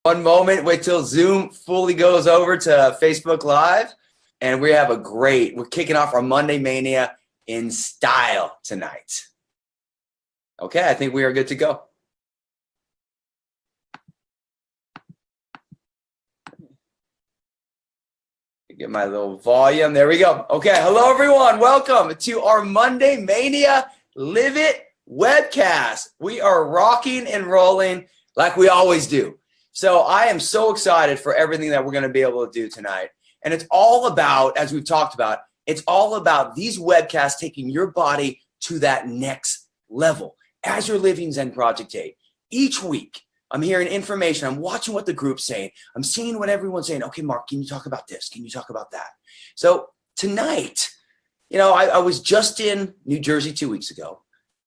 One moment, wait till Zoom fully goes over to Facebook Live. And we're kicking off our Monday Mania in style tonight. Okay, I think we are good to go. Get my little volume. There we go. Okay, hello everyone. Welcome to our Monday Mania Live It webcast. We are rocking and rolling like we always do. So I am so excited for everything that we're going to be able to do tonight. And it's all about, as we've talked about, it's all about these webcasts taking your body to that next level as you're living Zen Project 8. Each week, I'm hearing information. I'm watching what the group's saying. I'm seeing what everyone's saying. Okay, Mark, can you talk about this? Can you talk about that? So tonight, I was just in New Jersey 2 weeks ago,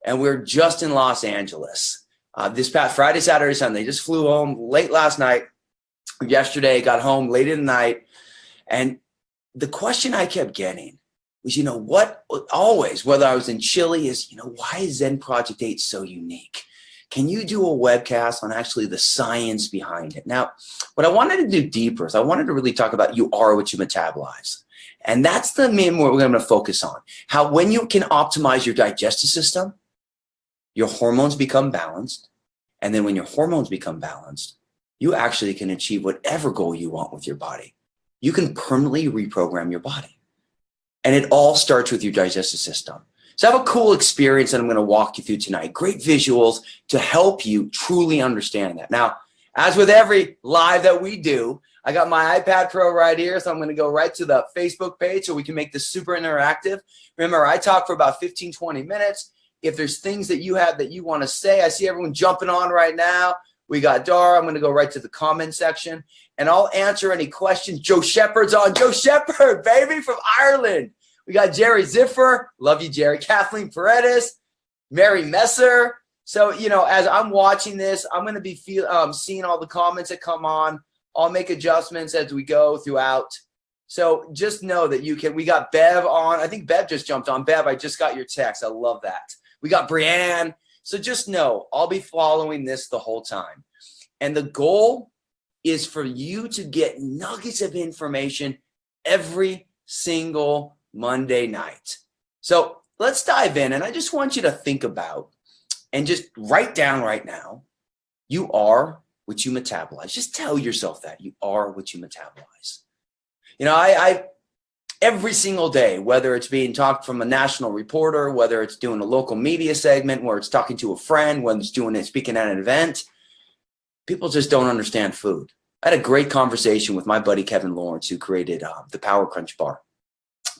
and we're just in Los Angeles. This past Friday, Saturday, Sunday, just flew home late last night. Yesterday, got home late in the night. And the question I kept getting was, whether I was in Chile, is, why is Zen Project 8 so unique? Can you do a webcast on actually the science behind it? Now, what I wanted to do deeper is I wanted to really talk about you are what you metabolize. And that's the main what we're going to focus on. How when you can optimize your digestive system, your hormones become balanced. And then when your hormones become balanced, you actually can achieve whatever goal you want with your body. You can permanently reprogram your body. And it all starts with your digestive system. So I have a cool experience that I'm going to walk you through tonight. Great visuals to help you truly understand that. Now, as with every live that we do, I got my iPad Pro right here. So I'm going to go right to the Facebook page so we can make this super interactive. Remember, I talk for about 15, 20 minutes. If there's things that you have that you want to say, I see everyone jumping on right now. We got Dara. I'm going to go right to the comment section, and I'll answer any questions. Joe Shepard's on. Joe Shepard, baby, from Ireland. We got Jerry Ziffer. Love you, Jerry. Kathleen Paredes. Mary Messer. So, as I'm watching this, I'm going to be seeing all the comments that come on. I'll make adjustments as we go throughout. So just know that we got Bev on. I think Bev just jumped on. Bev, I just got your text. I love that. We got Brianne. So just know I'll be following this the whole time. And the goal is for you to get nuggets of information every single Monday night. So let's dive in. And I just want you to think about and just write down right now, you are what you metabolize. Just tell yourself that you are what you metabolize. I every single day, whether it's being talked from a national reporter, whether it's doing a local media segment, where it's talking to a friend, when it's speaking at an event, people just don't understand food. I had a great conversation with my buddy Kevin Lawrence, who created the Power Crunch bar.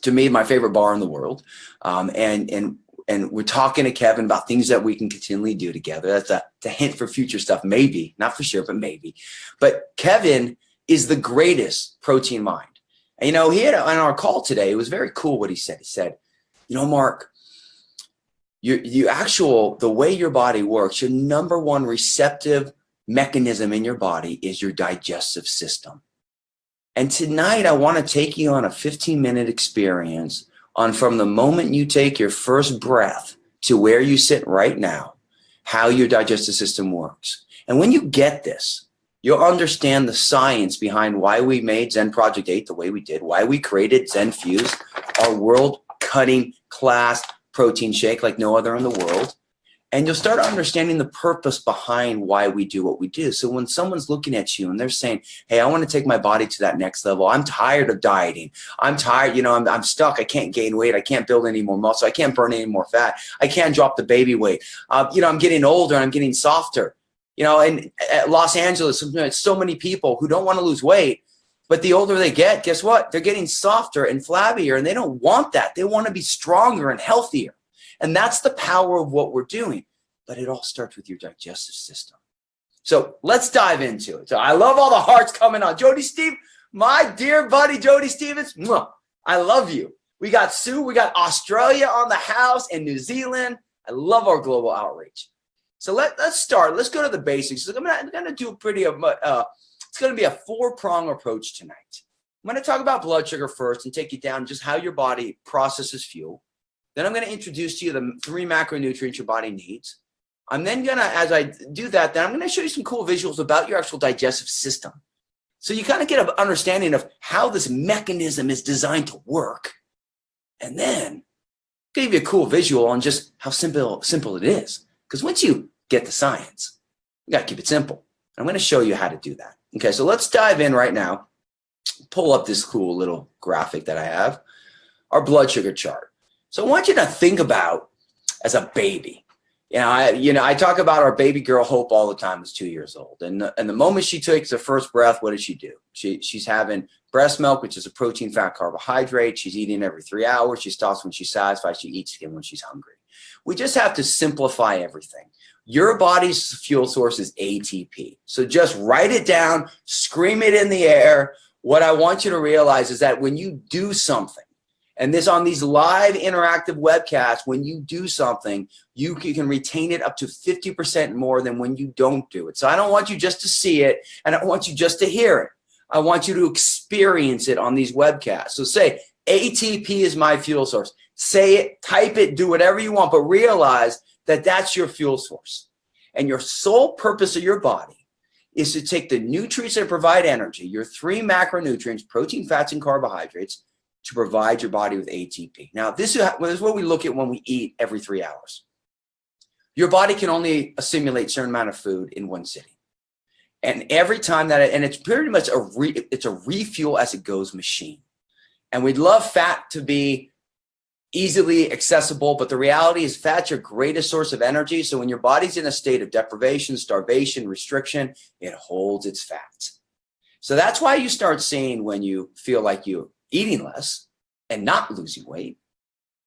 To me, my favorite bar in the world. And we're talking to Kevin about things that we can continually do together. That's a hint for future stuff, maybe, not for sure, but maybe. But Kevin is the greatest protein mind. And, he had on our call today, it was very cool what he said. He said, Mark, the way your body works, your number one receptive mechanism in your body is your digestive system. And tonight I want to take you on a 15-minute experience on from the moment you take your first breath to where you sit right now, how your digestive system works. And when you get this, you'll understand the science behind why we made Zen Project 8 the way we did, why we created Zen Fuse, our world-cutting class protein shake like no other in the world. And you'll start understanding the purpose behind why we do what we do. So when someone's looking at you and they're saying, hey, I want to take my body to that next level. I'm tired of dieting. I'm tired. I'm stuck. I can't gain weight. I can't build any more muscle. I can't burn any more fat. I can't drop the baby weight. I'm getting older and I'm getting softer. And at Los Angeles, so many people who don't want to lose weight, but the older they get, guess what? They're getting softer and flabbier, and they don't want that. They want to be stronger and healthier. And that's the power of what we're doing. But it all starts with your digestive system. So let's dive into it. So I love all the hearts coming on. Jody Steve, my dear buddy, Jody Stevens, I love you. We got Sue. We got Australia on the house and New Zealand. I love our global outreach. So let's start. Let's go to the basics. So I'm going to do it's going to be a 4-prong approach tonight. I'm going to talk about blood sugar first and take you down just how your body processes fuel. Then I'm going to introduce to you the 3 macronutrients your body needs. I'm then gonna, as I do that, then I'm gonna show you some cool visuals about your actual digestive system. So you kind of get an understanding of how this mechanism is designed to work. And then give you a cool visual on just how simple it is. Because once you get the science, you gotta keep it simple. I'm gonna show you how to do that. Okay, so let's dive in right now. Pull up this cool little graphic that I have, our blood sugar chart. So I want you to think about as a baby. I talk about our baby girl Hope all the time, who's 2 years old. And the moment she takes her first breath, what does she do? She's having breast milk, which is a protein, fat, carbohydrate. She's eating every 3 hours. She stops when she's satisfied. She eats again when she's hungry. We just have to simplify everything. Your body's fuel source is ATP. So just write it down, scream it in the air. What I want you to realize is that when you do something, and this on these live interactive webcasts, when you do something, you can retain it up to 50% more than when you don't do it. So I don't want you just to see it, and I don't want you just to hear it. I want you to experience it on these webcasts. So say, ATP is my fuel source. Say it, type it, do whatever you want, but realize that that's your fuel source. And your sole purpose of your body is to take the nutrients that provide energy, your 3 macronutrients, protein, fats, and carbohydrates, to provide your body with ATP. Now, this is what we look at when we eat every 3 hours. Your body can only assimilate a certain amount of food in one sitting. And every time that, and it's pretty much it's a refuel as it goes machine. And we'd love fat to be easily accessible, but the reality is fat's your greatest source of energy. So when your body's in a state of deprivation, starvation, restriction, it holds its fats. So that's why you start seeing when you feel like you're eating less and not losing weight.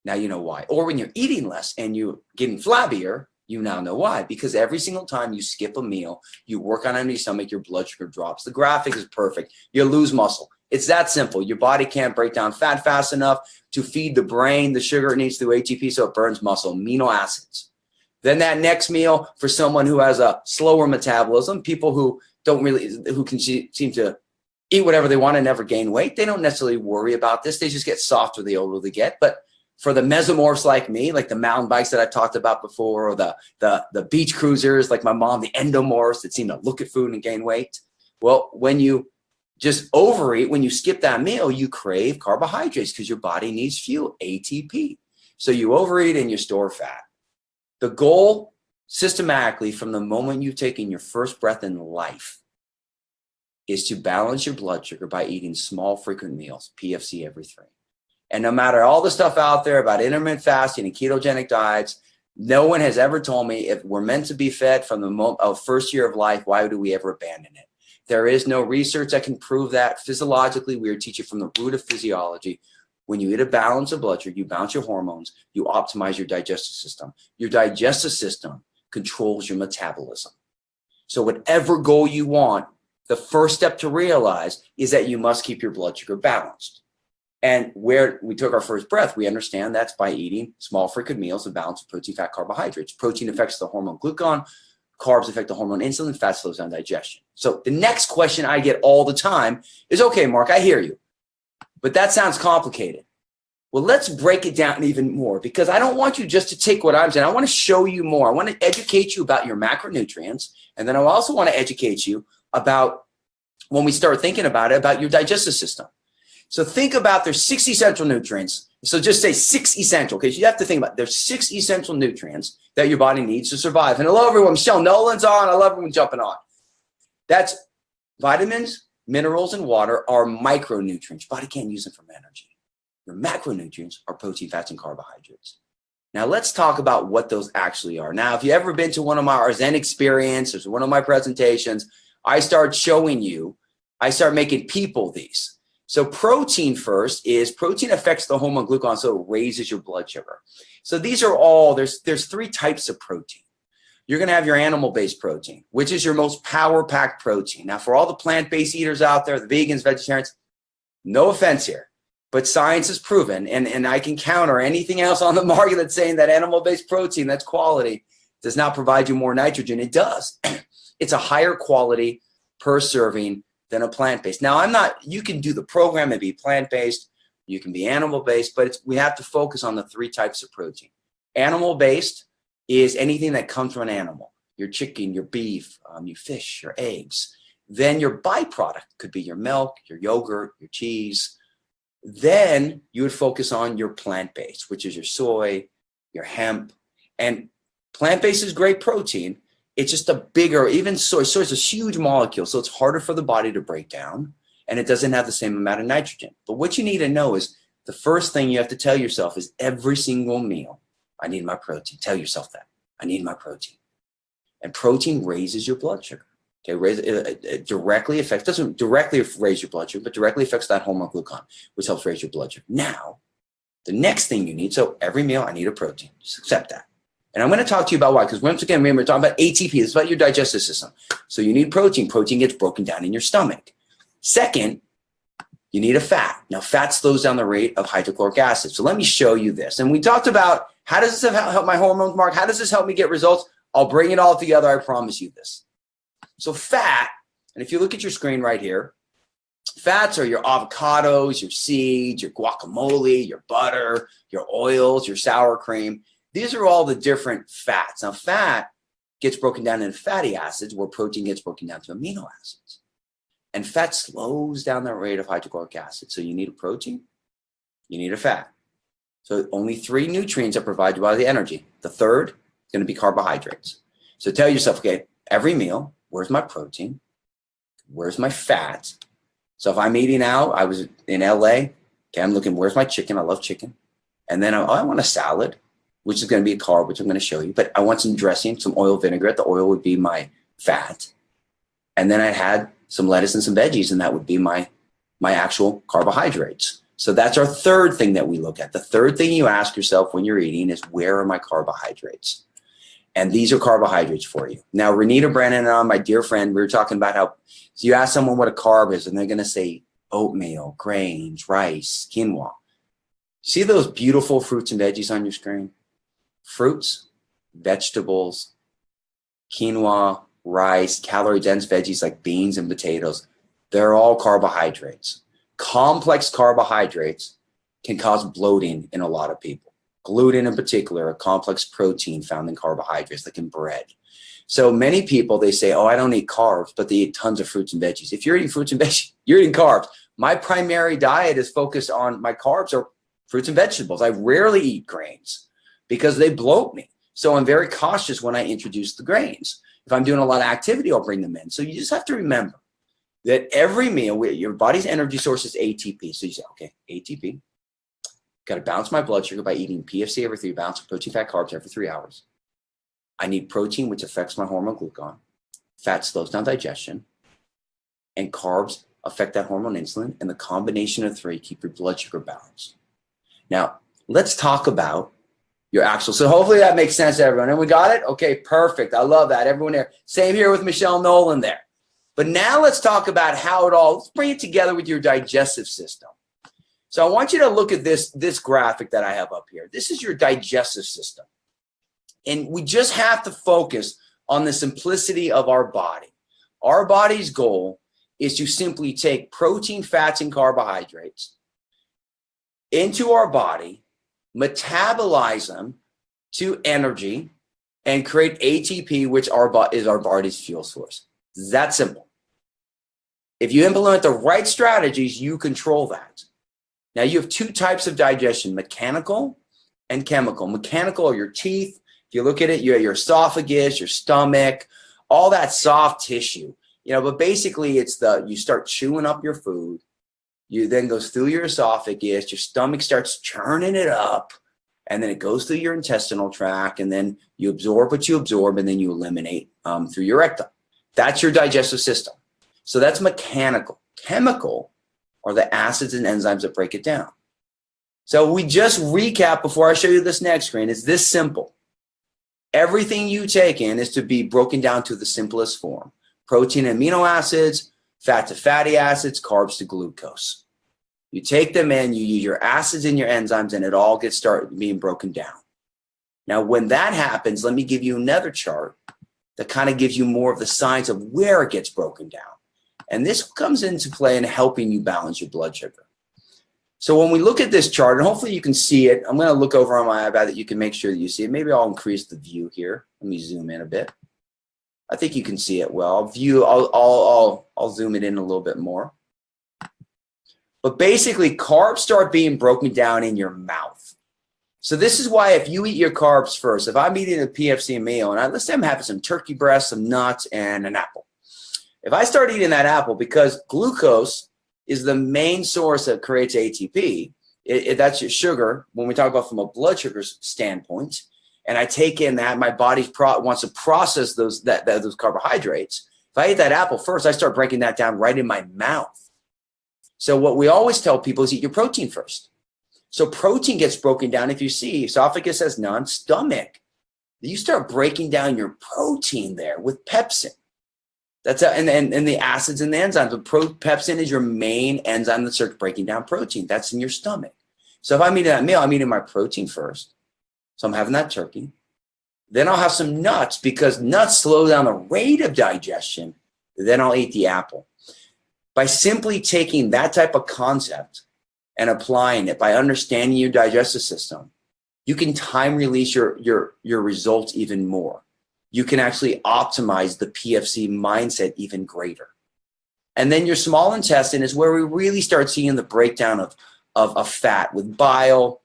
Now you know why. Or when you're eating less and you're getting flabbier, you now know why. Because every single time you skip a meal, you work on empty stomach, your blood sugar drops. The graphic is perfect. You lose muscle. It's that simple. Your body can't break down fat fast enough to feed the brain the sugar it needs through ATP, so it burns muscle, amino acids. Then that next meal, for someone who has a slower metabolism, people who can seem to eat whatever they want and never gain weight, they don't necessarily worry about this. They just get softer the older they get. But for the mesomorphs like me, like the mountain bikes that I talked about before, or the beach cruisers like my mom, the endomorphs that seem to look at food and gain weight, well, when you just overeat, when you skip that meal, you crave carbohydrates because your body needs fuel, ATP. So you overeat and you store fat. The goal systematically from the moment you've taken your first breath in life is to balance your blood sugar by eating small, frequent meals, PFC every 3. And no matter all the stuff out there about intermittent fasting and ketogenic diets, no one has ever told me if we're meant to be fed from the first year of life, why do we ever abandon it? There is no research that can prove that. Physiologically, we are teaching from the root of physiology. When you eat a balance of blood sugar, you balance your hormones, you optimize your digestive system. Your digestive system controls your metabolism. So whatever goal you want, the first step to realize is that you must keep your blood sugar balanced. And where we took our first breath, we understand that's by eating small, frequent meals and balance of protein, fat, carbohydrates. Protein affects the hormone glucagon. Carbs affect the hormone insulin. Fat slows down digestion. So the next question I get all the time is, okay, Mark, I hear you, but that sounds complicated. Well, let's break it down even more, because I don't want you just to take what I'm saying. I want to show you more. I want to educate you about your macronutrients. And then I also want to educate you about, when we start thinking about it, about your digestive system. So think about, there's 6 essential nutrients. So just say 6 essential, because you have to think about it. There's 6 essential nutrients that your body needs to survive. And hello, everyone. Michelle Nolan's on. I love everyone jumping on. That's vitamins, minerals, and water are micronutrients. Body can't use them for energy. Your macronutrients are protein, fats, and carbohydrates. Now let's talk about what those actually are. Now, if you've ever been to one of our Zen experiences or one of my presentations, I start making people these. So protein first is, protein affects the hormone glucagon, so it raises your blood sugar. So these are all, there's 3 types of protein. You're going to have your animal-based protein, which is your most power-packed protein. Now, for all the plant-based eaters out there, the vegans, vegetarians, no offense here, but science has proven, and I can counter anything else on the market that's saying that animal-based protein, that's quality, does not provide you more nitrogen. It does. It's a higher quality per serving than a plant-based. Now, you can do the program and be plant-based, you can be animal-based, but we have to focus on the 3 types of protein. Animal-based is anything that comes from an animal, your chicken, your beef, your fish, your eggs. Then your byproduct could be your milk, your yogurt, your cheese. Then you would focus on your plant-based, which is your soy, your hemp. And plant-based is great protein. It's just a bigger, even soy. Soy is a huge molecule, so it's harder for the body to break down, and it doesn't have the same amount of nitrogen. But what you need to know is the first thing you have to tell yourself is every single meal, I need my protein. Tell yourself that. I need my protein. And protein raises your blood sugar. Okay, it directly affects, doesn't directly raise your blood sugar, but directly affects that hormone glucagon, which helps raise your blood sugar. Now, the next thing you need, so every meal, I need a protein. Just accept that. And I'm going to talk to you about why, because once again, remember, we're talking about ATP. It's about your digestive system. So you need protein. Protein gets broken down in your stomach. Second, you need a fat. Now, fat slows down the rate of hydrochloric acid. So let me show you this. And we talked about, how does this help my hormones, Mark? How does this help me get results? I'll bring it all together. I promise you this. So fat, and if you look at your screen right here, fats are your avocados, your seeds, your guacamole, your butter, your oils, your sour cream. These are all the different fats. Now, fat gets broken down into fatty acids, where protein gets broken down to amino acids. And fat slows down the rate of hydrochloric acid. So you need a protein, you need a fat. So only 3 nutrients that provide you all the energy. The third is going to be carbohydrates. So tell yourself, okay, every meal, where's my protein? Where's my fat? So if I'm eating out, I was in LA, okay, I'm looking, where's my chicken? I love chicken. And then I want a salad, which is going to be a carb, which I'm going to show you. But I want some dressing, some oil vinaigrette. The oil would be my fat. And then I had some lettuce and some veggies, and that would be my actual carbohydrates. So that's our third thing that we look at. The third thing you ask yourself when you're eating is, where are my carbohydrates? And these are carbohydrates for you. Now, Renita Brennan and I, my dear friend, we were talking about how, so you ask someone what a carb is, and they're going to say oatmeal, grains, rice, quinoa. See those beautiful fruits and veggies on your screen? Fruits, vegetables, quinoa, rice, calorie-dense veggies like beans and potatoes. They're all carbohydrates. Complex carbohydrates can cause bloating in a lot of people. Gluten in particular, a complex protein found in carbohydrates like in bread. So many people, they say, oh, I don't eat carbs, but they eat tons of fruits and veggies. If you're eating fruits and veggies, you're eating carbs. My primary diet is focused on, my carbs are fruits and vegetables. I rarely eat grains because they bloat me. So I'm very cautious when I introduce the grains. If I'm doing a lot of activity, I'll bring them in. So you just have to remember that every meal, your body's energy source is ATP. So you say, okay, ATP. Got to balance my blood sugar by eating PFC every 3, balance of protein, fat, carbs every 3 hours. I need protein, which affects my hormone glucagon. Fat slows down digestion. And carbs affect that hormone insulin. And the combination of 3 keep your blood sugar balanced. Now, let's talk about your actual. So hopefully that makes sense to everyone. And we got it? Okay, perfect. I love that. Everyone there. Same here with Michelle Nolan there. But now let's talk about how it all, let's bring it together with your digestive system. So I want you to look at this graphic that I have up here. This is your digestive system. And we just have to focus on the simplicity of our body. Our body's goal is to simply take protein, fats, and carbohydrates into our body, metabolize them to energy, and create ATP, which is our body's fuel source. It's that simple. If you implement the right strategies, you control that. Now, you have 2 types of digestion, mechanical and chemical. Mechanical are your teeth. If you look at it, you have your esophagus, your stomach, all that soft tissue. But basically it's you start chewing up your food. You then goes through your esophagus, your stomach starts churning it up, and then it goes through your intestinal tract, and then you absorb what you absorb, and then you eliminate through your rectum. That's your digestive system. So that's mechanical. Chemical are the acids and enzymes that break it down. So we just recap before I show you this next screen. It's this simple. Everything you take in is to be broken down to the simplest form. Protein and amino acids, fat to fatty acids, carbs to glucose. You take them in, you use your acids and your enzymes, and it all gets started being broken down. Now, when that happens, let me give you another chart that kind of gives you more of the science of where it gets broken down. And this comes into play in helping you balance your blood sugar. So when we look at this chart, and hopefully you can see it, I'm going to look over on my iPad that you can make sure that you see it. Maybe I'll increase the view here. Let me zoom in a bit. I think you can see it well. I'll zoom it in a little bit more. But basically, carbs start being broken down in your mouth. So this is why if you eat your carbs first, if I'm eating a PFC meal, and let's say I'm having some turkey breast, some nuts, and an apple. If I start eating that apple, because glucose is the main source that creates ATP, that's your sugar, when we talk about from a blood sugar standpoint, and I take in that, my body wants to process those carbohydrates. If I eat that apple first, I start breaking that down right in my mouth. So what we always tell people is eat your protein first. So protein gets broken down. If you see, esophagus has none, stomach, you start breaking down your protein there with pepsin. That's and the acids and the enzymes. Pepsin is your main enzyme that starts breaking down protein. That's in your stomach. So if I'm eating that meal, I'm eating my protein first. So I'm having that turkey. Then I'll have some nuts because nuts slow down the rate of digestion. Then I'll eat the apple. By simply taking that type of concept and applying it, by understanding your digestive system, you can time release your results even more. You can actually optimize the PFC mindset even greater. And then your small intestine is where we really start seeing the breakdown of fat with bile,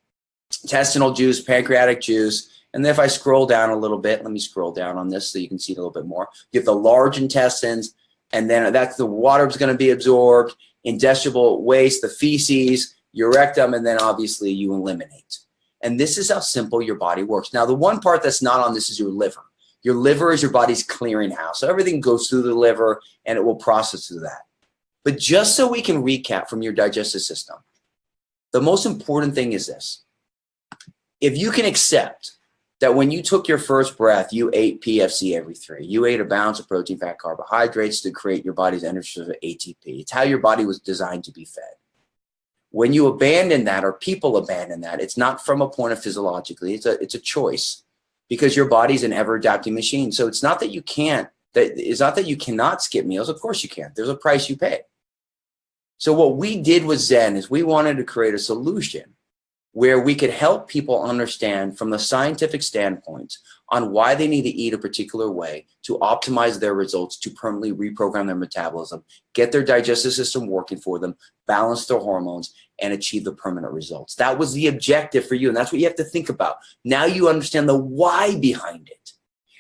intestinal juice, pancreatic juice. And then if I scroll down a little bit, let me scroll down on this so you can see it a little bit more. You have the large intestines, and then that's the water is going to be absorbed, ingestible waste, the feces, your rectum, and then obviously you eliminate. And this is how simple your body works. Now, the one part that's not on this is your liver. Your liver is your body's clearinghouse. So everything goes through the liver and it will process through that. But just so we can recap from your digestive system, the most important thing is this. If you can accept that when you took your first breath, you ate PFC every 3. You ate a balance of protein, fat, carbohydrates to create your body's energy source of ATP. It's how your body was designed to be fed. When you abandon that, or people abandon that, it's not from a point of physiologically, it's a choice. Because your body's an ever-adapting machine. So it's not that you can't, it's not that you cannot skip meals. Of course you can. There's a price you pay. So what we did with Zen is we wanted to create a solution where we could help people understand from the scientific standpoint on why they need to eat a particular way to optimize their results, to permanently reprogram their metabolism, get their digestive system working for them, balance their hormones, and achieve the permanent results. That was the objective for you, and that's what you have to think about. Now you understand the why behind it.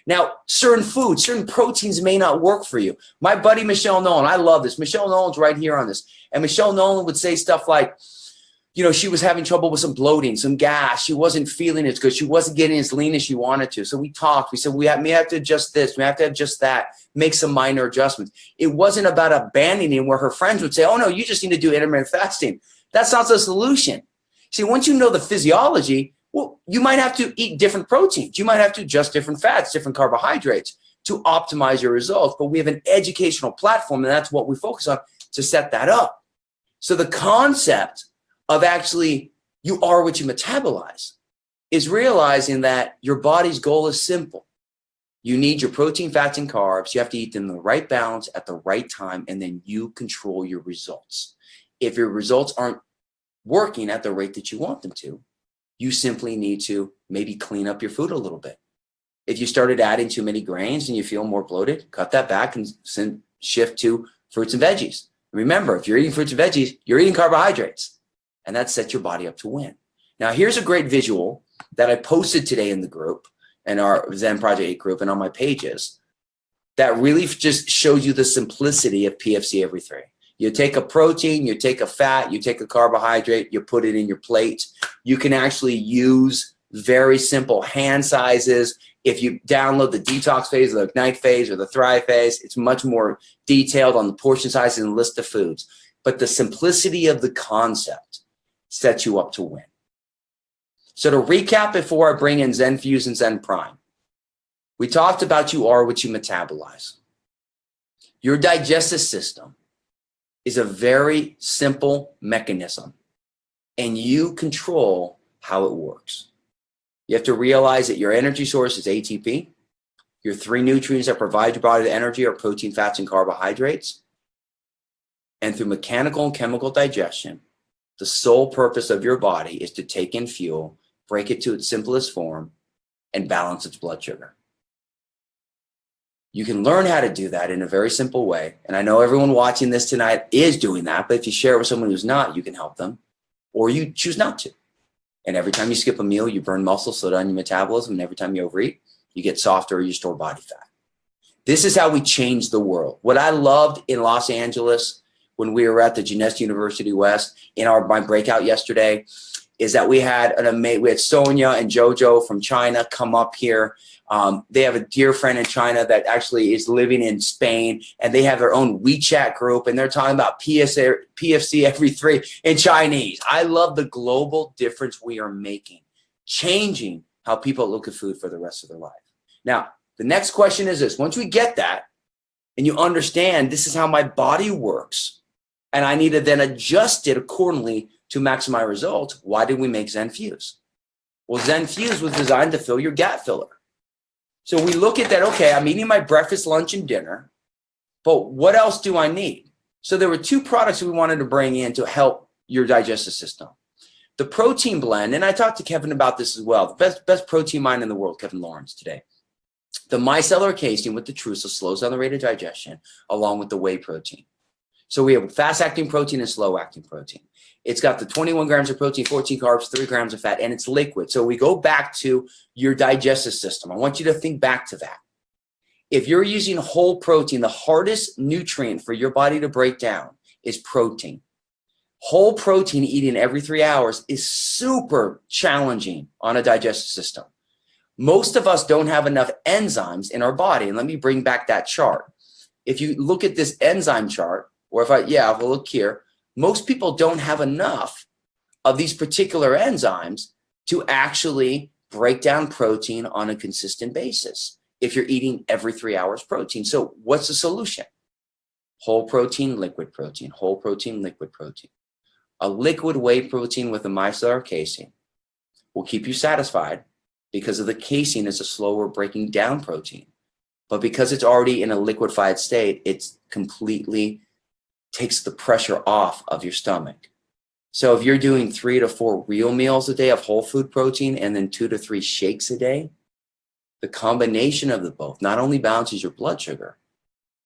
Now, certain foods, certain proteins may not work for you. My buddy Michelle Nolan, I love this. Michelle Nolan's right here on this. And Michelle Nolan would say stuff like, you know, she was having trouble with some bloating, some gas. She wasn't feeling as good. She wasn't getting as lean as she wanted to. So we talked. We said, we may have to adjust this. We have to adjust that. Make some minor adjustments. It wasn't about abandoning where her friends would say, oh, no, you just need to do intermittent fasting. That's not the solution. See, once you know the physiology, well, you might have to eat different proteins. You might have to adjust different fats, different carbohydrates to optimize your results. But we have an educational platform, and that's what we focus on to set that up. So the concept of actually you are what you metabolize is realizing that your body's goal is simple. You need your protein, fats, and carbs. You have to eat them in the right balance at the right time, and then you control your results. If your results aren't working at the rate that you want them to, you simply need to maybe clean up your food a little bit. If you started adding too many grains and you feel more bloated, cut that back and shift to fruits and veggies. Remember, if you're eating fruits and veggies, you're eating carbohydrates. And that sets your body up to win. Now, here's a great visual that I posted today in the group, in our Zen Project 8 group and on my pages, that really just shows you the simplicity of PFC every 3. You take a protein, you take a fat, you take a carbohydrate, you put it in your plate. You can actually use very simple hand sizes. If you download the detox phase, or the ignite phase, or the thrive phase, it's much more detailed on the portion size and the list of foods. But the simplicity of the concept sets you up to win. So to recap before I bring in Zen Fuse and Zen Prime, we talked about you are what you metabolize. Your digestive system is a very simple mechanism, and you control how it works. You have to realize that your energy source is ATP. Your 3 nutrients that provide your body the energy are protein, fats, and carbohydrates. And through mechanical and chemical digestion, The sole purpose of your body is to take in fuel, break it to its simplest form, and balance its blood sugar. You can learn how to do that in a very simple way. And I know everyone watching this tonight is doing that, but if you share it with someone who's not, you can help them, or you choose not to. And every time you skip a meal, you burn muscle, slow down your metabolism. And every time you overeat, you get softer or you store body fat. This is how we change the world. What I loved in Los Angeles when we were at the Jeunesse University West in my breakout yesterday is that we had Sonia and Jojo from China come up here. They have a dear friend in China that actually is living in Spain, and they have their own WeChat group, and they're talking about PFC every 3 in Chinese. I love the global difference we are making, changing how people look at food for the rest of their life. Now, the next question is this. Once we get that, and you understand this is how my body works, and I need to then adjust it accordingly to maximize results, why did we make Zen Fuse? Well, Zen Fuse was designed to fill your gap filler. So we look at that, okay, I'm eating my breakfast, lunch, and dinner, but what else do I need? So there were 2 products we wanted to bring in to help your digestive system. The protein blend, and I talked to Kevin about this as well, the best protein mind in the world, Kevin Lawrence today. The micellar casein with the Trusa slows down the rate of digestion along with the whey protein. So we have fast-acting protein and slow-acting protein. It's got the 21 grams of protein, 14 carbs, 3 grams of fat, and it's liquid. So we go back to your digestive system. I want you to think back to that. If you're using whole protein, the hardest nutrient for your body to break down is protein. Whole protein eating every 3 hours is super challenging on a digestive system. Most of us don't have enough enzymes in our body. And let me bring back that chart. If you look at this enzyme chart, or if I look here, most people don't have enough of these particular enzymes to actually break down protein on a consistent basis if you're eating every 3 hours protein. So what's the solution? Whole protein, liquid protein, whole protein, liquid protein. A liquid whey protein with a micellar casein will keep you satisfied because of the casein is a slower breaking down protein. But because it's already in a liquefied state, it's completely takes the pressure off of your stomach. So if you're doing 3 to 4 real meals a day of whole food protein and then 2 to 3 shakes a day, the combination of the both not only balances your blood sugar,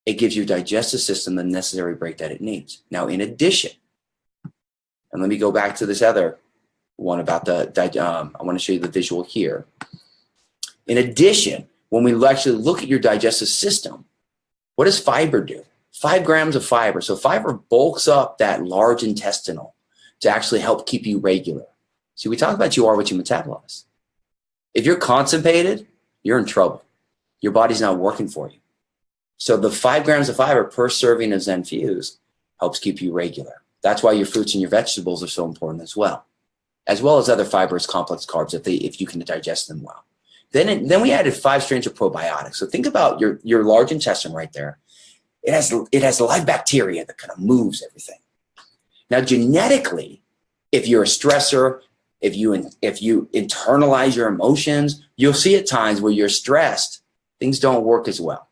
it gives your digestive system the necessary break that it needs. Now, in addition, and let me go back to this other one about I want to show you the visual here. In addition, when we actually look at your digestive system, what does fiber do? 5 grams of fiber. So fiber bulks up that large intestinal to actually help keep you regular. See, we talk about you are what you metabolize. If you're constipated, you're in trouble. Your body's not working for you. So the 5 grams of fiber per serving of Zen Fuse helps keep you regular. That's why your fruits and your vegetables are so important as well as other fibers, complex carbs, if you can digest them well. Then we added 5 strains of probiotics. So think about your large intestine right there. It has live bacteria that kind of moves everything. Now, genetically, if you're a stressor, if you internalize your emotions, you'll see at times where you're stressed, things don't work as well.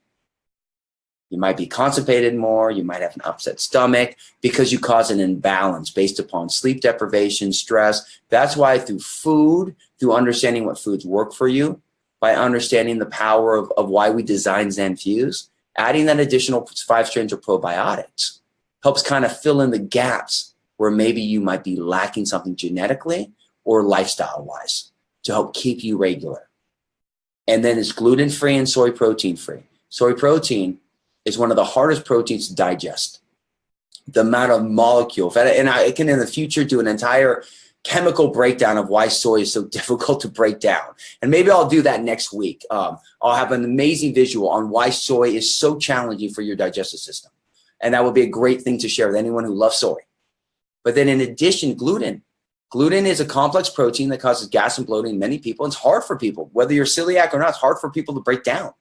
You might be constipated more. You might have an upset stomach because you cause an imbalance based upon sleep deprivation, stress. That's why through food, through understanding what foods work for you, by understanding the power of why we designed Zen Fuse, adding that additional 5 strains of probiotics helps kind of fill in the gaps where maybe you might be lacking something genetically or lifestyle-wise to help keep you regular. And then it's gluten-free and soy protein-free. Soy protein is one of the hardest proteins to digest. The amount of molecule, and I can in the future do an entire chemical breakdown of why soy is so difficult to break down. And maybe I'll do that next week. I'll have an amazing visual on why soy is so challenging for your digestive system. And that would be a great thing to share with anyone who loves soy. But then in addition, gluten. Gluten is a complex protein that causes gas and bloating in many people. It's hard for people, whether you're celiac or not, it's hard for people to break down.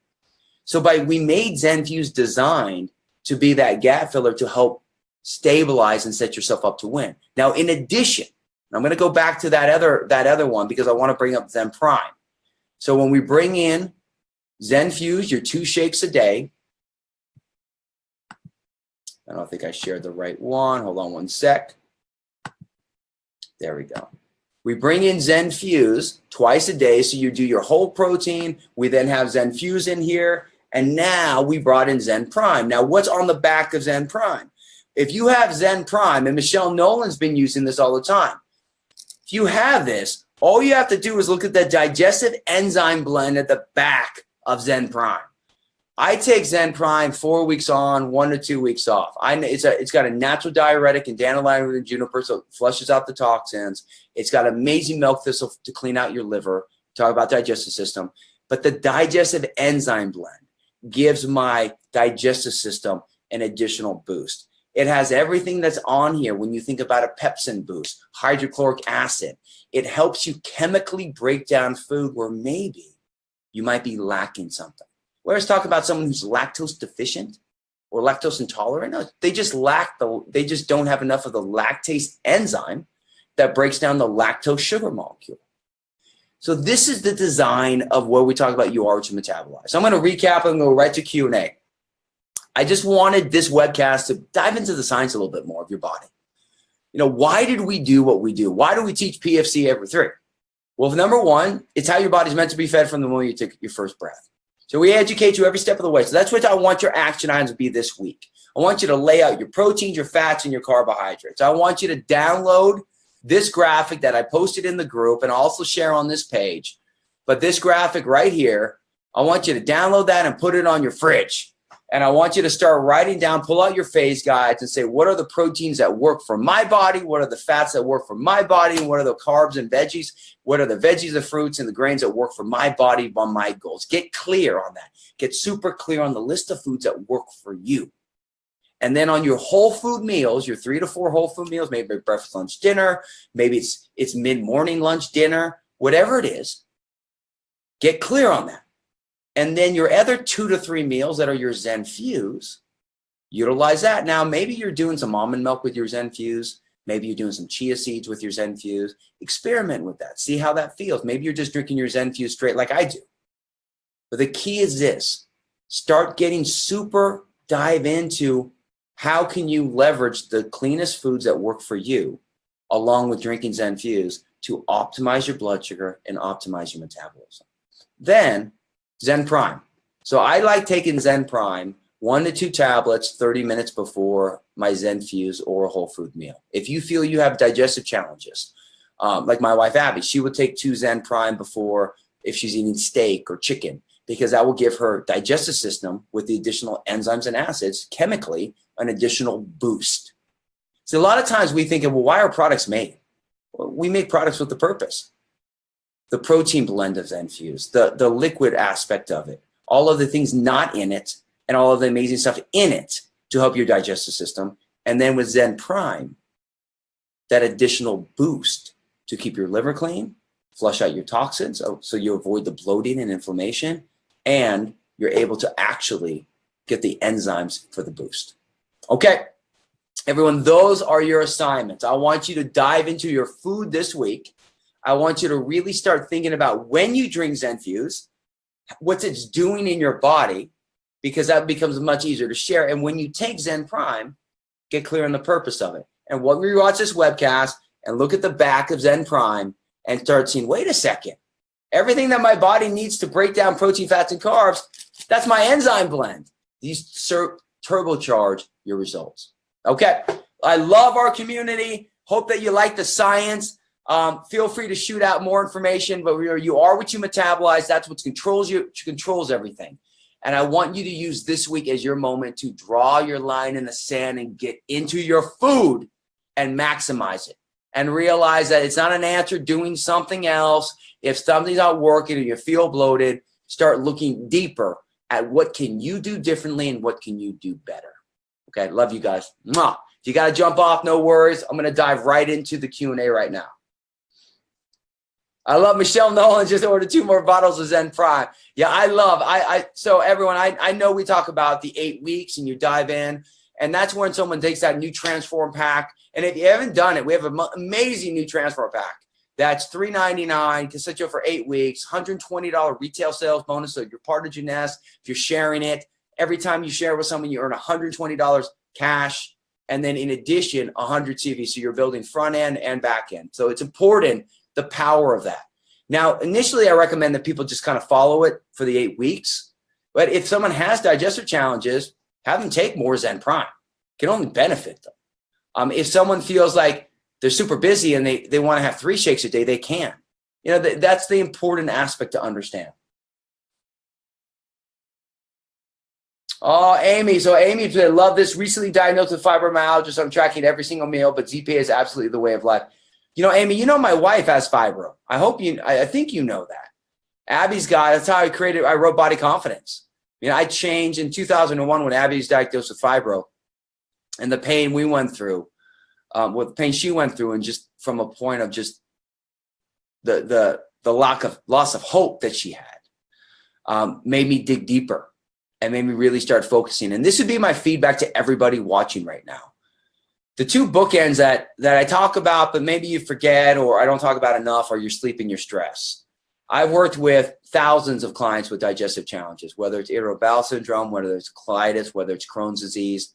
So we made Zen Fuse designed to be that gap filler to help stabilize and set yourself up to win. Now, in addition, I'm going to go back to that other one because I want to bring up Zen Prime. So when we bring in Zen Fuse, your 2 shakes a day. I don't think I shared the right one. Hold on one sec. There we go. We bring in Zen Fuse twice a day. So you do your whole protein. We then have Zen Fuse in here. And now we brought in Zen Prime. Now, what's on the back of Zen Prime? If you have Zen Prime, and Michelle Nolan's been using this all the time, if you have this, all you have to do is look at the digestive enzyme blend at the back of Zen Prime. I take Zen Prime 4 weeks on, 1 to 2 weeks off. It's got a natural diuretic and dandelion and juniper, so it flushes out the toxins. It's got amazing milk thistle to clean out your liver. Talk about digestive system. But the digestive enzyme blend gives my digestive system an additional boost. It has everything that's on here when you think about a pepsin boost, hydrochloric acid. It helps you chemically break down food where maybe you might be lacking something. Whereas talk about someone who's lactose deficient or lactose intolerant, no, they just don't have enough of the lactase enzyme that breaks down the lactose sugar molecule. So this is the design of what we talk about. You are what you metabolize. So I'm going to recap and go right to Q&A. I just wanted this webcast to dive into the science a little bit more of your body. Why did we do what we do? Why do we teach PFC every 3? Well, number one, it's how your body's meant to be fed from the moment you take your first breath. So we educate you every step of the way. So that's what I want your action items to be this week. I want you to lay out your proteins, your fats, and your carbohydrates. I want you to download this graphic that I posted in the group and also share on this page. But this graphic right here, I want you to download that and put it on your fridge. And I want you to start writing down, pull out your phase guides and say, what are the proteins that work for my body? What are the fats that work for my body? And what are the carbs and veggies? What are the veggies, the fruits, and the grains that work for my body on my goals? Get clear on that. Get super clear on the list of foods that work for you. And then on your whole food meals, your 3 to 4 whole food meals, maybe breakfast, lunch, dinner, maybe it's mid-morning, lunch, dinner, whatever it is, get clear on that. And then your other 2 to 3 meals that are your Zen Fuse, utilize that. Now, maybe you're doing some almond milk with your Zen Fuse. Maybe you're doing some chia seeds with your Zen Fuse. Experiment with that. See how that feels. Maybe you're just drinking your Zen Fuse straight like I do. But the key is this. Start getting super dive into how can you leverage the cleanest foods that work for you along with drinking Zen Fuse to optimize your blood sugar and optimize your metabolism. Then Zen Prime. So I like taking Zen Prime 1 to 2 tablets 30 minutes before my Zen Fuse or a whole food meal. If you feel you have digestive challenges, like my wife Abby, she would take 2 Zen Prime before if she's eating steak or chicken, because that will give her digestive system with the additional enzymes and acids chemically an additional boost. So a lot of times we think, well, why are products made? Well, we make products with the purpose. The protein blend of Zen Fuse, the liquid aspect of it, all of the things not in it, and all of the amazing stuff in it to help your digestive system. And then with Zen Prime, that additional boost to keep your liver clean, flush out your toxins so you avoid the bloating and inflammation, and you're able to actually get the enzymes for the boost. Okay, everyone, those are your assignments. I want you to dive into your food this week. I want you to really start thinking about when you drink Zen Fuse, what it's doing in your body, because that becomes much easier to share. And when you take Zen Prime, get clear on the purpose of it. And when we watch this webcast and look at the back of Zen Prime and start seeing, wait a second, everything that my body needs to break down protein, fats, and carbs, that's my enzyme blend. These turbocharge your results. Okay, I love our community. Hope that you like the science. Feel free to shoot out more information, but you are what you metabolize. That's what controls you, controls everything. And I want you to use this week as your moment to draw your line in the sand and get into your food and maximize it. And realize that it's not an answer doing something else. If something's not working and you feel bloated, start looking deeper at what can you do differently and what can you do better. Okay, love you guys. Mwah. If you got to jump off, no worries. I'm going to dive right into the Q&A right now. I love Michelle Nolan just ordered 2 more bottles of Zen Prime. Yeah, so everyone, I know we talk about the 8 weeks and you dive in, and that's when someone takes that new Transform pack. And if you haven't done it, we have an amazing new Transform pack. That's $3.99, can set you up for 8 weeks, $120 retail sales bonus. So you're part of Jeunesse. If you're sharing it, every time you share with someone, you earn $120 cash. And then in addition, 100 CV. So you're building front end and back end. So it's important, the power of that. Now, initially, I recommend that people just kind of follow it for the 8 weeks. But if someone has digestive challenges, have them take more Zen Prime. It can only benefit them. If someone feels like they're super busy and they want to have 3 shakes a day, they can. You know, that's the important aspect to understand. Oh, Amy. So Amy, I love this. Recently diagnosed with fibromyalgia, so I'm tracking every single meal, but ZPA is absolutely the way of life. You know, Amy, you know my wife has fibro. I think you know that. Abby's got, that's how I wrote Body Confidence. You know, I changed in 2001 when Abby was diagnosed with fibro, and the pain we went through, with the pain she went through, and just from a point of just the loss of hope that she had, made me dig deeper and made me really start focusing. And this would be my feedback to everybody watching right now. The 2 bookends that I talk about, but maybe you forget or I don't talk about enough, are your sleep and your stress. I've worked with thousands of clients with digestive challenges, whether it's irritable bowel syndrome, whether it's colitis, whether it's Crohn's disease.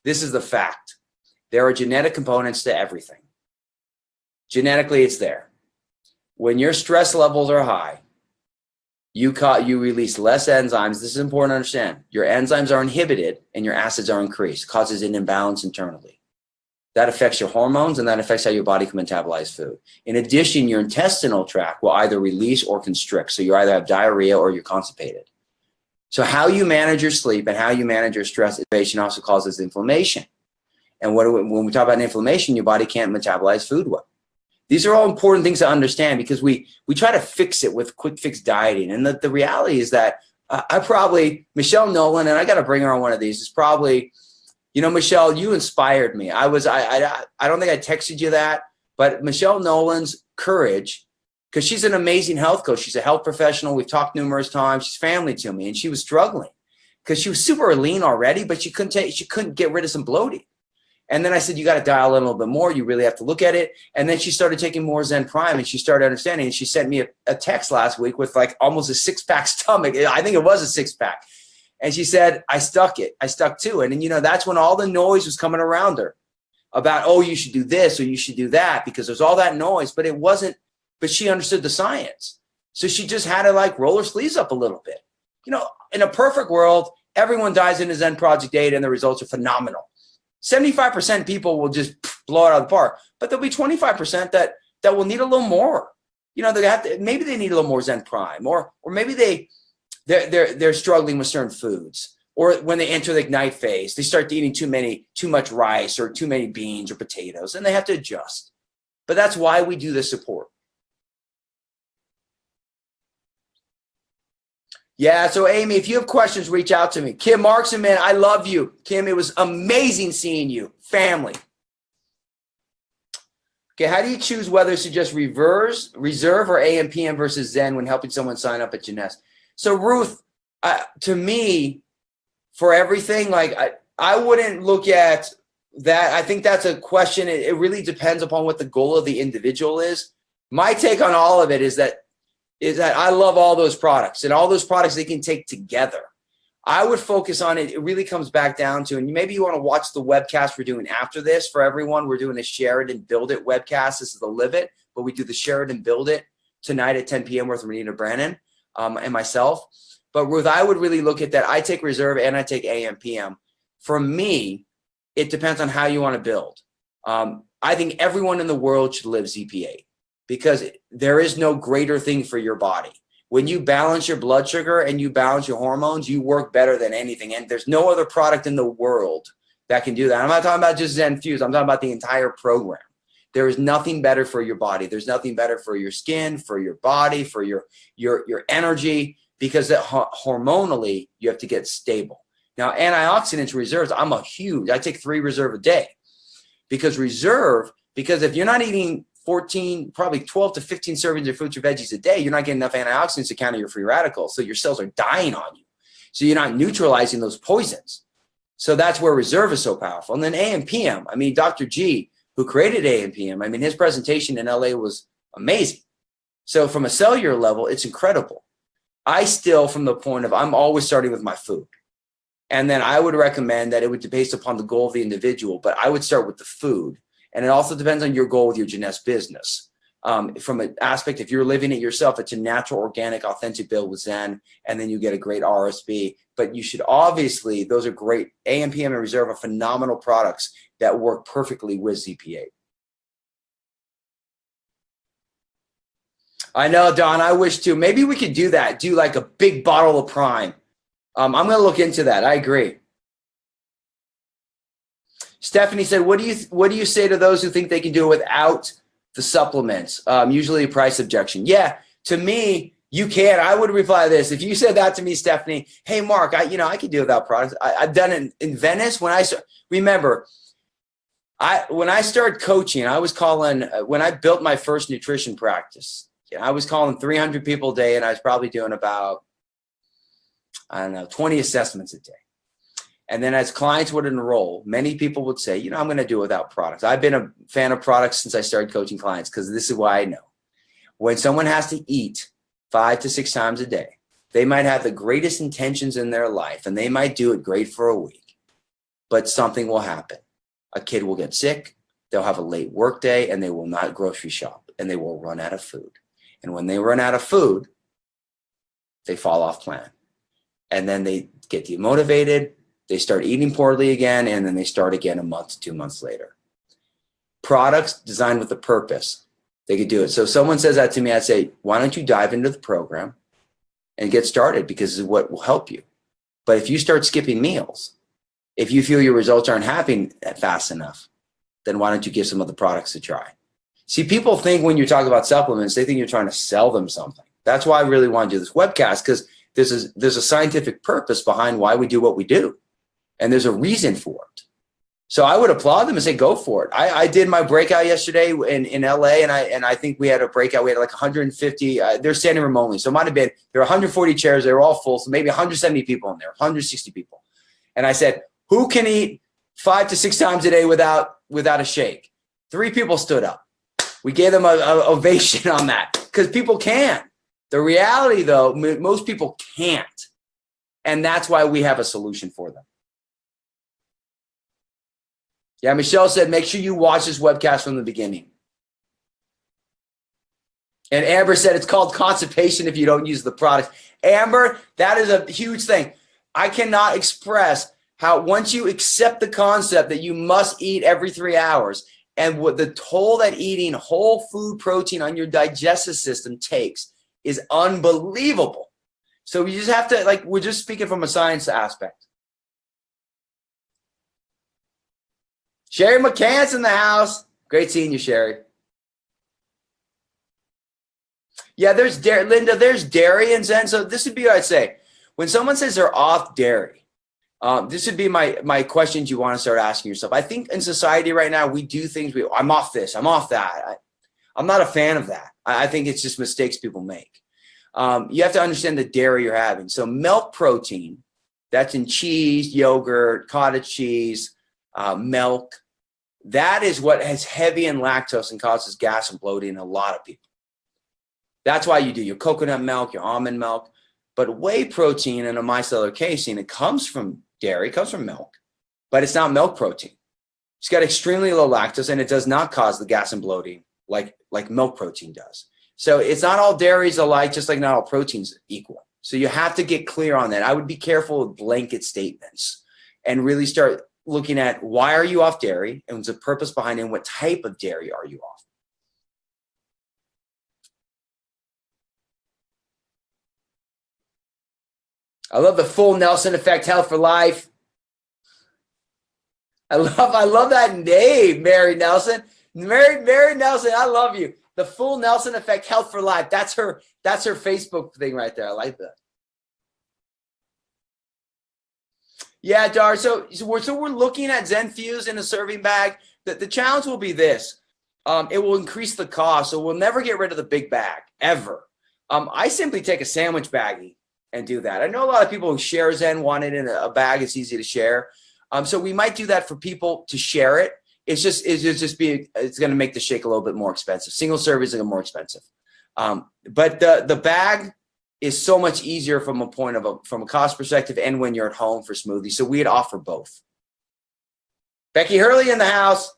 This is the fact. There are genetic components to everything. Genetically, it's there. When your stress levels are high, you release less enzymes. This is important to understand. Your enzymes are inhibited and your acids are increased. It causes an imbalance internally. That affects your hormones and that affects how your body can metabolize food. In addition, your intestinal tract will either release or constrict. So you either have diarrhea or you're constipated. So how you manage your sleep and how you manage your stress also causes inflammation. And when we talk about inflammation, your body can't metabolize food well. These are all important things to understand because we try to fix it with quick fix dieting. And the reality is that Michelle Nolan, and I got to bring her on one of these, is probably, you know, Michelle, you inspired me. I don't think I texted you that, but Michelle Nolan's courage, because she's an amazing health coach. She's a health professional. We've talked numerous times. She's family to me. And she was struggling because she was super lean already, but she couldn't get rid of some bloating. And then I said, you got to dial in a little bit more. You really have to look at it. And then she started taking more Zen Prime and she started understanding. And she sent me a text last week with like almost a 6-pack stomach. I think it was a 6-pack. And she said, I stuck to it. And, you know, that's when all the noise was coming around her about, oh, you should do this or you should do that, because there's all that noise, but it wasn't, but she understood the science. So she just had to like roll her sleeves up a little bit. You know, in a perfect world, everyone dives into Zen Project 8 and the results are phenomenal. 75% people will just blow it out of the park, but there'll be 25% that will need a little more. You know, maybe they need a little more Zen Prime, or maybe they're struggling with certain foods, or when they enter the Ignite phase, they start eating too much rice or too many beans or potatoes, and they have to adjust. But that's why we do the support. Yeah, so Amy, if you have questions, reach out to me. Kim Markson, man, I love you. Kim, it was amazing seeing you. Family. Okay, how do you choose whether to just reserve or AM PM versus Zen when helping someone sign up at Jeunesse? So Ruth, to me, for everything, like I wouldn't look at that. I think that's a question. It really depends upon what the goal of the individual is. My take on all of it is that I love all those products, and all those products they can take together. I would focus on it. It really comes back down to, and maybe you want to watch the webcast we're doing after this for everyone. We're doing a Share It and Build It webcast. This is the Live It, but we do the Share It and Build It tonight at 10 p.m. with Renita Brannon and myself. But Ruth, I would really look at that. I take Reserve and I take AM PM. For me, it depends on how you want to build. I think everyone in the world should live ZP8. Because there is no greater thing for your body. When you balance your blood sugar and you balance your hormones, you work better than anything. And there's no other product in the world that can do that. I'm not talking about just Zen Fuse. I'm talking about the entire program. There is nothing better for your body. There's nothing better for your skin, for your body, for your energy, because hormonally you have to get stable. Now, antioxidants reserves, I take 3 Reserve a day. Because if you're not eating 14, probably 12 to 15 servings of fruits or veggies a day, you're not getting enough antioxidants to counter your free radicals. So your cells are dying on you. So you're not neutralizing those poisons. So that's where Reserve is so powerful. And then AM PM, I mean, Dr. G, who created AM PM, I mean, his presentation in LA was amazing. So from a cellular level, it's incredible. I still, from the point of, I'm always starting with my food. And then I would recommend that it would be based upon the goal of the individual, but I would start with the food. And it also depends on your goal with your Jeunesse business. From an aspect, if you're living it yourself, it's a natural, organic, authentic build with Zen, and then you get a great RSB. But you should obviously, those are great. AM, PM, and Reserve are phenomenal products that work perfectly with ZP8. I know, Don, I wish to. Maybe we could do that. Do like a big bottle of Prime. I'm going to look into that. I agree. Stephanie said, what do you say to those who think they can do it without the supplements? Usually a price objection. Yeah, to me, you can. I would reply this. If you said that to me, Stephanie, hey, Mark, I could do it without products. I've done it in Venice. When I started coaching, I was calling, when I built my first nutrition practice, I was calling 300 people a day, and I was probably doing about, 20 assessments a day. And then as clients would enroll, many people would say, I'm going to do it without products. I've been a fan of products since I started coaching clients, because this is why I know. When someone has to eat 5 to 6 times a day, they might have the greatest intentions in their life, and they might do it great for a week, but something will happen. A kid will get sick, they'll have a late work day, and they will not grocery shop, and they will run out of food. And when they run out of food, they fall off plan. And then they get demotivated, they start eating poorly again, and then they start again a month to 2 months later. Products designed with a purpose, they could do it. So if someone says that to me, I'd say, why don't you dive into the program and get started, because it's what will help you. But if you start skipping meals, if you feel your results aren't happening fast enough, then why don't you give some of the products a try? See, people think when you talk about supplements, they think you're trying to sell them something. That's why I really want to do this webcast, because there's a scientific purpose behind why we do what we do. And there's a reason for it. So I would applaud them and say, go for it. I did my breakout yesterday in LA, and I think we had a breakout. We had like 150. They're standing room only. So it might have been, there were 140 chairs. They were all full. So maybe 170 people in there, 160 people. And I said, who can eat 5 to 6 times a day without a shake? 3 people stood up. We gave them an ovation on that, because people can. The reality, though, most people can't. And that's why we have a solution for them. Yeah, Michelle said, make sure you watch this webcast from the beginning. And Amber said, it's called constipation if you don't use the products. Amber, that is a huge thing. I cannot express how, once you accept the concept that you must eat every 3 hours, and what the toll that eating whole food protein on your digestive system takes is unbelievable. So you just have to, we're just speaking from a science aspect. Sherry McCann's in the house. Great seeing you, Sherry. Yeah, there's dairy. Linda, there's dairy and Zen. So this would be what I'd say. When someone says they're off dairy, this would be my questions you want to start asking yourself. I think in society right now, we do things, I'm off this, I'm off that. I'm not a fan of that. I think it's just mistakes people make. You have to understand the dairy you're having. So milk protein, that's in cheese, yogurt, cottage cheese, milk. That is what is heavy in lactose and causes gas and bloating in a lot of people. That's why you do your coconut milk, your almond milk. But whey protein and a micellar casein, it comes from dairy, it comes from milk, but it's not milk protein. It's got extremely low lactose, and it does not cause the gas and bloating like milk protein does. So it's not all dairies alike, just like not all proteins equal. So you have to get clear on that. I would be careful with blanket statements and really start looking at, why are you off dairy, and what's the purpose behind it, and what type of dairy are you off? I love the full Nelson effect, health for life. I love that name, Mary Nelson. Mary Nelson, I love you. The full Nelson effect, health for life. That's her Facebook thing right there. I like that. Yeah, Dar. So we're looking at Zen Fuse in a serving bag. The challenge will be this. It will increase the cost. So we'll never get rid of the big bag, ever. I simply take a sandwich baggie and do that. I know a lot of people who share Zen want it in a bag. It's easy to share. So we might do that for people to share it. It's going to make the shake a little bit more expensive. Single serve is more expensive. But the bag, is so much easier from a cost perspective and when you're at home for smoothies. So we'd offer both. Becky Hurley in the house.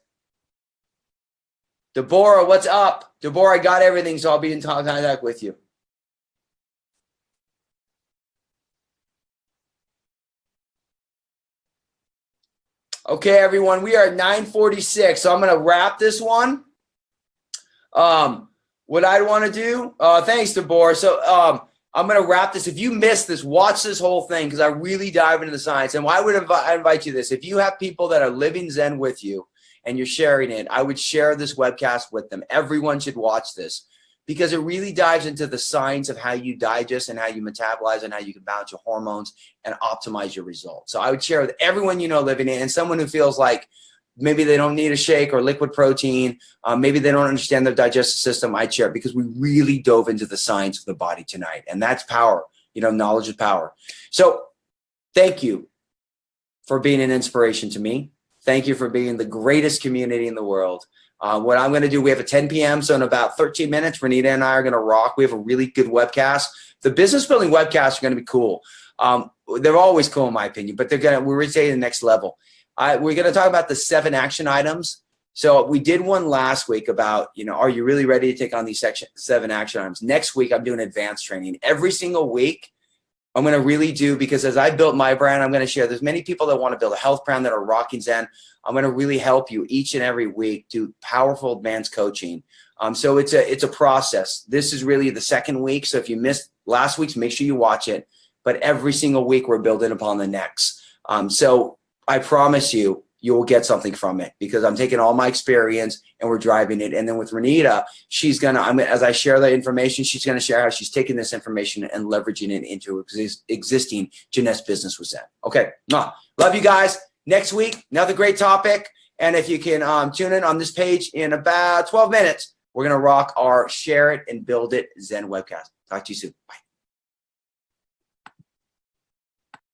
Deborah, what's up? Deborah, I got everything, so I'll be in contact with you. Okay, everyone, we are at 9:46, so I'm going to wrap this one. What I want to do, thanks, Deborah. So I'm going to wrap this. If you missed this, watch this whole thing because I really dive into the science. And I would invite you this. If you have people that are living Zen with you and you're sharing it, I would share this webcast with them. Everyone should watch this because it really dives into the science of how you digest and how you metabolize and how you can balance your hormones and optimize your results. So I would share with everyone you know living it and someone who feels like maybe they don't need a shake or liquid protein. Maybe they don't understand their digestive system. I'd share it because we really dove into the science of the body tonight. And that's power. You know, knowledge is power. So thank you for being an inspiration to me. Thank you for being the greatest community in the world. What I'm going to do, we have a 10 p.m. So in about 13 minutes, Renita and I are going to rock. We have a really good webcast. The business building webcasts are going to be cool. They're always cool in my opinion, but we're really taking the next level. We're going to talk about the 7 action items. So we did one last week about, are you really ready to take on these 7 action items? Next week, I'm doing advanced training. Every single week, I'm going to really do, because as I built my brand, I'm going to share. There's many people that want to build a health brand that are rocking Zen. I'm going to really help you each and every week do powerful advanced coaching. So it's a process. This is really the 2nd week. So if you missed last week's, make sure you watch it. But every single week, we're building upon the next. So I promise you, you will get something from it because I'm taking all my experience and we're driving it. And then with Renita, as I share the information, she's going to share how she's taking this information and leveraging it into her existing Jeanette's business with Zen. Okay. Love you guys. Next week, another great topic. And if you can tune in on this page in about 12 minutes, we're going to rock our Share It and Build It Zen webcast. Talk to you soon. Bye.